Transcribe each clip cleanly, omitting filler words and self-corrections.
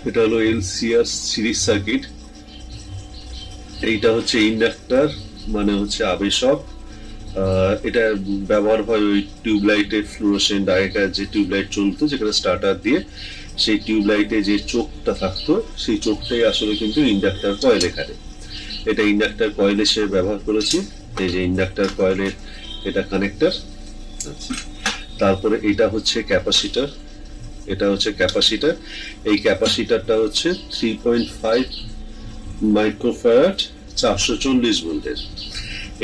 এটা হলো LCR series circuit. এইটা হচ্ছে ইন্ডাক্টর, মানে হচ্ছে আবেশক। এটা ব্যবহার হয় ওই টিউবলাইটে, ফ্লুরোসেন্ট আগেকার যে টিউবলাইট চলতো যেখানে স্টার্টার দিয়ে, সেই টিউবলাইটে যে চোখটা থাকতো সেই চোখটাই আসলে কিন্তু ইন্ডাক্টর কয়েল। এখানে এটা ইন্ডাক্টর কয়েলে সে ব্যবহার করেছি। এই যে ইন্ডাক্টর কয়েলের এটা কানেক্টর। তারপরে এটা হচ্ছে ক্যাপাসিটর। এটা হচ্ছে ক্যাপাসিটর। এই ক্যাপাসিটরটা হচ্ছে 3.5 মাইক্রোফ্যারাড 440 ভোল্টের।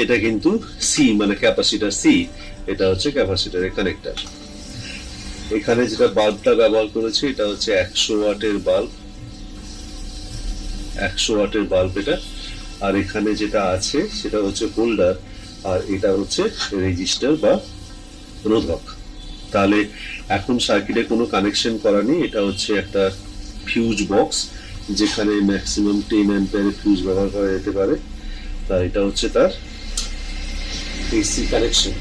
এটা কিন্তু সি, মানে ক্যাপাসিটর সি। এটা হচ্ছে ক্যাপাসিটরের কানেক্টর। এখানে যেটা বাল্বটা ব্যবহার করেছে এটা হচ্ছে 100 ওয়াটের বাল্ব। 100 ওয়াটের বাল্ব এটা। আর এখানে যেটা আছে সেটা হচ্ছে হোল্ডার, আর এটা হচ্ছে রেজিস্টার বা রোধক। তাহলে এখন সার্কিটে কোনো কানেকশন করা নেই। এটা হচ্ছে একটা ফিউজ বক্স, যেখানে ম্যাক্সিমাম 10 অ্যাম্পিয়ারের ফিউজ ব্যবহার করা যেতে পারে। তার এটা হচ্ছে তার এসি কানেকশন।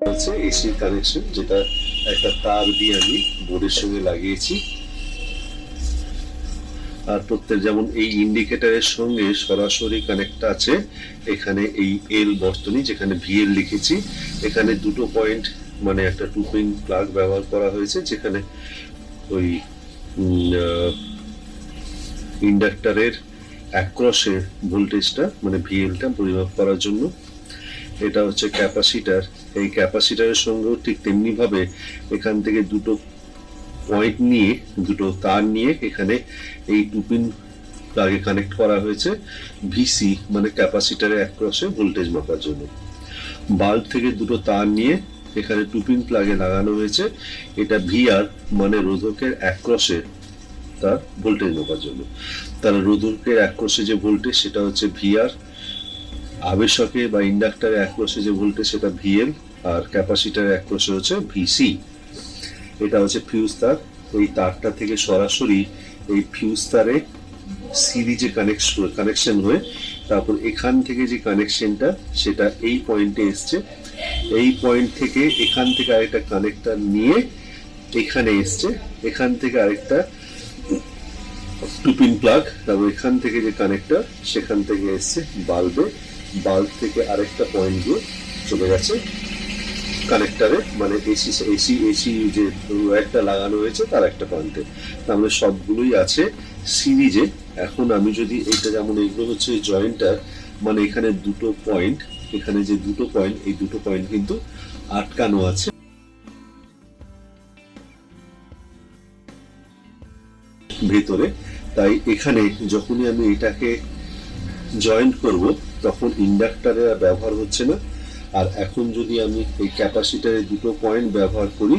হচ্ছে এসি কানেকশন, যেটা একটা তার দিয়ে আমি বোর্ডের সঙ্গে লাগিয়েছি। আর প্রত্যেক, যেমন এই ইন্ডিকেটরের সঙ্গে সরাসরি কানেক্ট আছে এখানে এই এল বর্তনী, যেখানে ভিএল লিখেছি। এখানে দুটো পয়েন্ট, মানে একটা 2 পিন প্লাগ ব্যবহার করা হয়েছে, যেখানে ওই ইন্ডাক্টরের অ্যাক্রসে ভোল্টেজটা, মানে ভিএলটা পরিমাপ করার জন্য। এটা হচ্ছে ক্যাপাসিটার। এই ক্যাপাসিটারের সঙ্গেও ঠিক তেমনি ভাবে এখান থেকে দুটো পয়েন্ট নিয়ে, দুটো তার নিয়ে এখানে এই 2 পিন প্লাগে কানেক্ট করা হয়েছে ভিসি, মানে ক্যাপাসিটারের অ্যাক্রসে ভোল্টেজ মাপার জন্য। বাল্ব থেকে দুটো তার নিয়ে এখানে 2 পিন প্লাগে লাগানো হয়েছে, এটা ভিআর, মানে রোধকের অ্যাক্রসে তার ভোল্টেজ মাপার জন্য। তাহলে রোধকের অ্যাক্রসে যে ভোল্টেজ সেটা হচ্ছে ভিআর, আবেশকে বা ইন্ডাক্টরের অ্যাক্রসে যে ভোল্টেজ সেটা ভিএল, আর ক্যাপাসিটারের অ্যাক্রসে হচ্ছে ভিসি। এটা হচ্ছে ফিউজ তার। এই তারটা থেকে সরাসরি এই ফিউজ তারে সিরিজে কানেকশন হয়ে তারপর এখান থেকে যে কানেকশনটা সেটা এই পয়েন্টে এসছে। এই পয়েন্ট থেকে এখান থেকে আরেকটা কানেক্টর নিয়ে এখানে এসছে, এখান থেকে আরেকটা 2 পিন প্লাগ, তারপর এখান থেকে যে কানেক্টর সেখান থেকে এসছে বাল্বে। বাল্ব থেকে আরেকটা পয়েন্ট দিয়ে চলে গেছে কানেক্টরে, মানে এসি এসি এসি যে ওয়্যারটা লাগানো হয়েছে তার একটা পয়েন্টে। তাহলে সবগুলোই আছে সিরিজে। এখন আমি যদি এটা, যেমন এইগুলো হচ্ছে জয়েন্টার, মানে এখানে দুটো পয়েন্ট, এখানে যে দুটো পয়েন্ট, এই দুটো পয়েন্ট কিন্তু আটকানো আছে ভেতরে। তাই এখানে যখনই আমি এটাকে জয়েন্ট করব তখন ইন্ডাক্টরের ব্যবহার হচ্ছে না। আর এখন যদি আমি এই ক্যাপাসিটারের দুটো পয়েন্ট ব্যবহার করি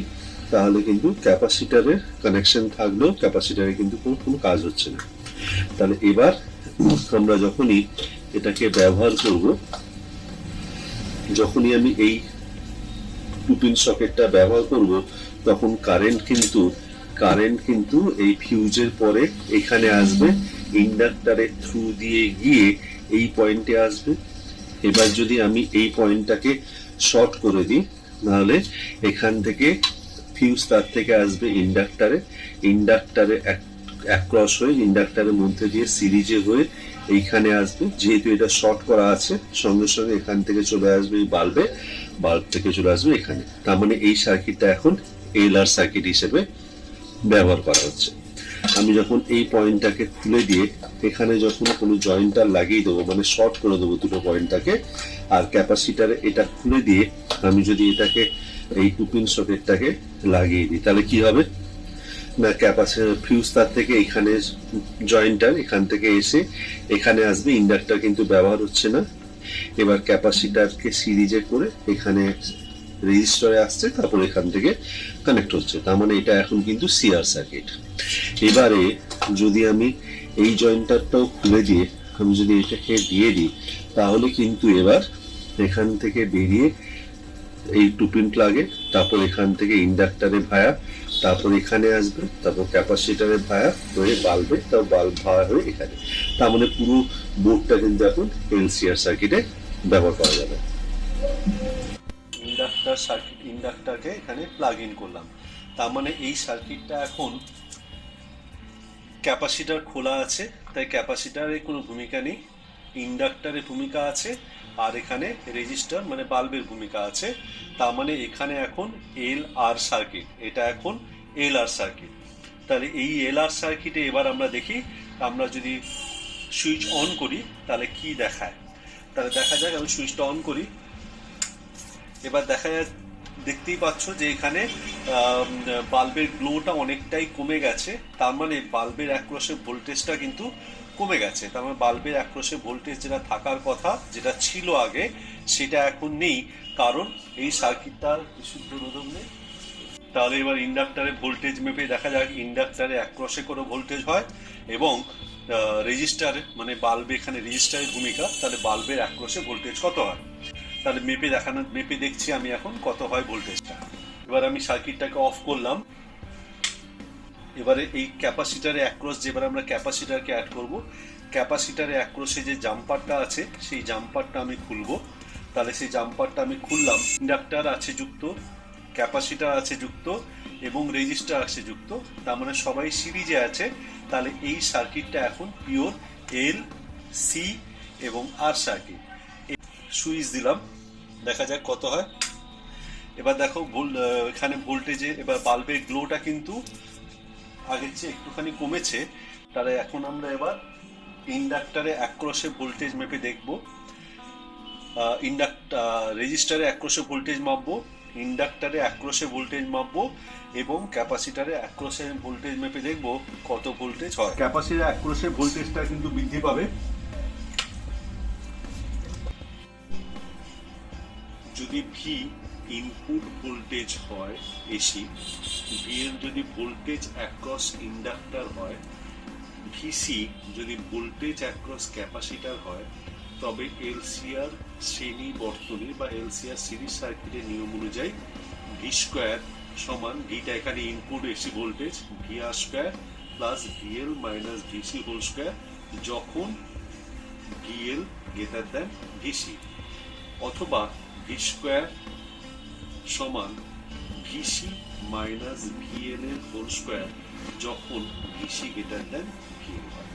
তাহলে কিন্তু ক্যাপাসিটারের কানেকশন থাকলেও ক্যাপাসিটারে কিন্তু কোনো কাজ হচ্ছে না। তাহলে এবার আমরা যখনই এটাকে ব্যবহার করব, যখনই আমি এই 2 পিন সকেটটা ব্যবহার করব তখন কারেন্ট কিন্তু এই ফিউজের পরে এখানে আসবে, ইন্ডাক্টরের থ্রু দিয়ে গিয়ে এই পয়েন্টে আসবে। এবার যদি আমি এই পয়েন্টটাকে শর্ট করে দিই তাহলে এখান থেকে ফিউজ তার থেকে আসবে ইন্ডাক্টরে অ্যাক্রস হয়ে ইন্ডাক্টরের মধ্যে দিয়ে সিরিজে হয়ে এইখানে আসবে। যেহেতু এটা শর্ট করা আছে সঙ্গে সঙ্গে এখান থেকে চলে আসবে এই বাল্ব থেকে চলে আসবে এখানে। তার মানে এই সার্কিটটা এখন এলআর সার্কিট হিসেবে ব্যবহার করা হচ্ছে। আমি যখন এই পয়েন্টটাকে খুলে দিয়ে এখানে যখন কোনো জয়েন্টার লাগিয়ে দেবো, মানে শর্ট করে দেবো দুটো পয়েন্টটাকে, আর ক্যাপাসিটারে এটা খুলে দিয়ে আমি যদি এটাকে এই 2 পিন সকেটটাকে লাগিয়ে দিই তাহলে কি হবে না, ক্যাপাসিটার ফিউজ তার থেকে এখানে জয়েন্টার এখান থেকে এসে এখানে আসবে, ইন্ডাক্টর কিন্তু ব্যবহার হচ্ছে না। এবার ক্যাপাসিটারকে সিরিজে করে এখানে রেজিস্টারে আসছে, তারপর এখান থেকে কানেক্ট হচ্ছে। তার মানে এটা এখন কিন্তু সিআর সার্কিট। এবারে যদি আমি এই জয়েন্টারটাও খুলে দিয়ে আমি যদি এটাকে দিয়ে দিই তাহলে কিন্তু এবার এখান থেকে বেরিয়ে এই 2 পিন প্লাগে, তারপর এখান থেকে ইন্ডাক্টরে ভায়া, তারপর এখানে আসবে, তারপর ক্যাপাসিটারে ভায়া হয়ে বাল্বে, তারপর বাল্ব ভায়া হয়ে এখানে। তার মানে পুরো বোর্ডটা কিন্তু এখন এলসিআর সার্কিটে ব্যবহার করা যাবে। ইন্ডাক্টরকে এখানে প্লাগ ইন করলাম। তার মানে এই সার্কিটটা এখন ক্যাপাসিটার খোলা আছে, তাই ক্যাপাসিটারের কোনো ভূমিকা নেই, ইন্ডাক্টরের ভূমিকা আছে, আর এখানে রেজিস্টার মানে বাল্বের ভূমিকা আছে। তার মানে এখানে এখন এল আর সার্কিট, এটা এখন এল আর সার্কিট। তাহলে এই এল আর সার্কিটে এবার আমরা দেখি, আমরা যদি সুইচ অন করি তাহলে কি দেখায়। তাহলে দেখা যাক, আমি সুইচটা অন করি। এবার দেখা যায়, দেখতেই পাচ্ছ যে এখানে বাল্বের গ্লোটা অনেকটাই কমে গেছে। তার মানে বাল্বের অ্যাক্রসে ভোল্টেজটা কিন্তু কমে গেছে। তার মানে বাল্বের অ্যাক্রসে ভোল্টেজ যেটা থাকার কথা, যেটা ছিল আগে, সেটা এখন নেই, কারণ এই সার্কিটটার বিশুদ্ধ রোধক নেই। তাহলে এবার ইন্ডাক্টরে ভোল্টেজ মেপে দেখা যাক ইন্ডাক্টরে অ্যাক্রসে কোনো ভোল্টেজ হয় এবং রেজিস্টার মানে বাল্বে, এখানে রেজিস্টারের ভূমিকা, তাহলে বাল্বের অ্যাক্রসে ভোল্টেজ কত হয়। তাহলে মেপে দেখছি আমি এখন কত হয় ভোল্টেজটা। এবার আমি সার্কিটটাকে অফ করলাম। এবারে এই ক্যাপাসিটারে অ্যাক্রস, যেবার আমরা ক্যাপাসিটারকে অ্যাড করব, ক্যাপাসিটারে অ্যাক্রসে যে জাম্পারটা আছে সেই জাম্পারটা আমি খুলবো। তাহলে সেই জাম্পারটা আমি খুললাম। ইন্ডাক্টর আছে যুক্ত, ক্যাপাসিটার আছে যুক্ত এবং রেজিস্টার আছে যুক্ত, তার মানে সবাই সিরিজে আছে। তাহলে এই সার্কিটটা এখন পিওর এল, সি এবং আর সার্কিট। সুইচ দিলাম, দেখা যাক কত হয়। এবার দেখো এখানে ভোল্টেজে এবার বাল্বের গ্লোটা কিন্তু আগের চেয়ে একটুখানি কমেছে। তাহলে এখন আমরা এবার ইন্ডাক্টরে অ্যাক্রসে ভোল্টেজ মেপে দেখব, রেজিস্টারে অ্যাক্রসে ভোল্টেজ মাপবো, ইন্ডাক্টরে অ্যাক্রসে ভোল্টেজ মাপবো এবং ক্যাপাসিটারে অ্যাক্রসে ভোল্টেজ মেপে দেখবো কত ভোল্টেজ হয়। ক্যাপাসিটারে অ্যাক্রসে ভোল্টেজটা কিন্তু বৃদ্ধি পাবে। যদি ভি ইনপুট ভোল্টেজ হয় এসি, ভি এর যদি ভোল্টেজ অ্যাক্রস ইন্ডাক্টর হয়, ভিসি যদি ভোল্টেজ অ্যাক্রস ক্যাপাসিটার হয়, তবে এলসিআর শ্রেণী বর্তনী বা এলসিআর সিরিজ সার্কিটের নিয়ম অনুযায়ী ভি স্কোয়ার সমান, ভিটা এখানে input AC voltage, V R square plus VL minus VC whole square, যখন ভিএল গ্রেটার দ্যান ভিসি, অথবা ভি স্কোয়ার সমান ভিসি মাইনাস ভিএল এর হোল স্কোয়ার যখন ভিসি গ্রেটার দ্যান ভিএল হয়।